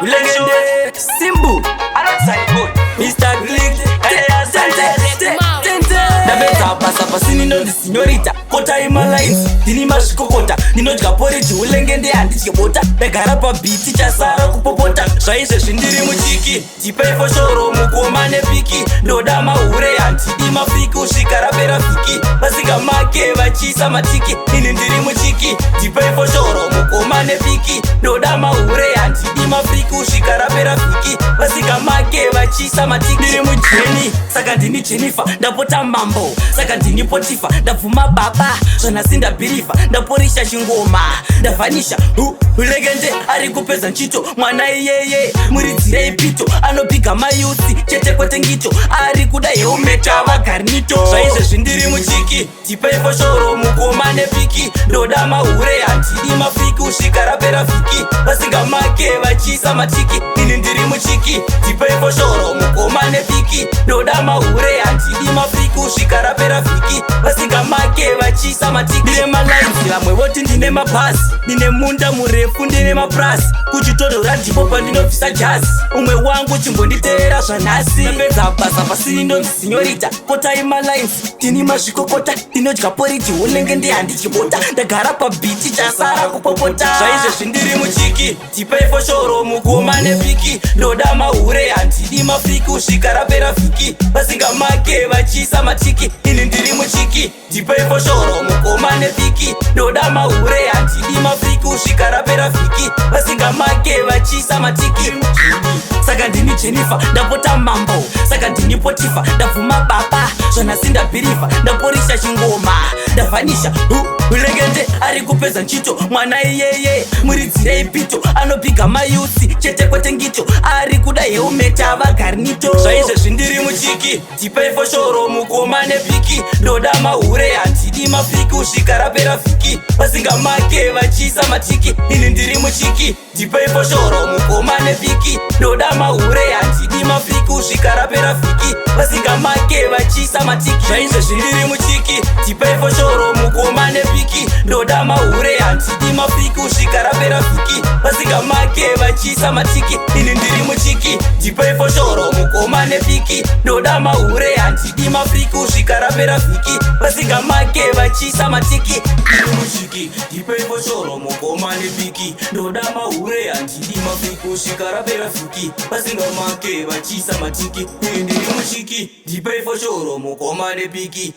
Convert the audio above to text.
Legende Simbu Mr. Glick Ndabeta basa pasini no signorita Kota ima lines Dini mashikokota Ninodya porridge ulengende handitye bota Ndagara pa beat chasara kupopota Zvaizve zvindiri muchiki Tipai foshoro mukoma nepiki Ndoda mahure handidi mafiki Usvika rapera vhiki Vasinga make vachiisa matiki Ini ndiri muchiki Tipai foshoro mukoma nepiki Ndoda mahure handidi mafiki Usvika rapera vhiki Vasinga make vachiisa matiki Ndiri mujeni Saka ndini Jennifer Ndapota mambo Saka ndini Potifa Ndabvuma baba Zvanhasi ndabhirifa Ndaporisha chingoma Ndavhanisha Legende ari kupedza nchito Mwana iyeye Muridzirei pito Anopiga mayusi Chete kwete ngito Ari kuda heumeta vagarnito Zvaizve zvindiri muchiki Tipai foshoro mukoma nepiki Ndoda mahure handidi mafiki Usvika rapera vhiki Vasinga make vachiisa matiki Ini ndiri muchiki Tipai foshoro mukoma nepiki Ndoda mahure handidi mafiki Usvika rapera vhiki Vasinga make vachiisa matiki Ndine malines vamwe voti ndine mabhasi Ndine munda murefu ndine maprasi Kuchitodora ndipo pandinobvisa jazi Umwe wangu chimbonditeera zvanhasi Ndapedza basa pasini ndonzi signorita Kota ima lines Ndini mazvikokota Ndinodya porridge ulengende handidyi bota Ndagara pa beat chasara kupopota Zvaizve zvindiri muchiki Tipai foshoro mukoma nepiki Ndoda mahure handidi mafiki Usvika rapera vhiki Vasinga make vachiisa matiki Ini ndiri muchiki Tipai foshoro mukoma nepiki Ndoda mahure handidi mafiki Usvika rapera vhiki Vasinga make vachiisa matiki Saka ndini Jennifer Ndapota mambo Saka ndini Potifa Ndabvuma baba Zvanhasi ndabhirifa Ndaporisha chingoma Ndavhanisha Legende ari kupedza nchito Mwana iyeye Muridzirei pito Anopiga mayusi Chete kwete ngito Ari kuda heumeta vagarnito Zvaizve zvindiri muchiki Tipai foshoro mukoma nepiki Ndoda mahure handidi mafiki Usvika rapera vhiki Vasinga make vachiisa matiki Ini ndiri muchiki Tipai foshoro mukoma nepiki Ndoda mahure handidi mafiki Usvika rapera vhiki Vasinga make vachiisa matiki Zvaizve zvindiri muchiki Tipai foshoro mukoma nepiki Ndoda mahure handidi mafiki Usvika rapera vhiki Vasinga make vachiisa matiki Ini ndiri muchiki Tipai foshoro mukoma nepiki Ndoda mahure handidi mafiki Usvika rapera vhiki Vasinga make vachiisa matiki Ndiri muchiki Tipai foshoro mukoma nepiki Ndoda mahure handidi mafiki Usvika rapera vhiki Vasinga make vachiisa matiki Ini ndiri muchiki Tipai foshoro mukoma nepiki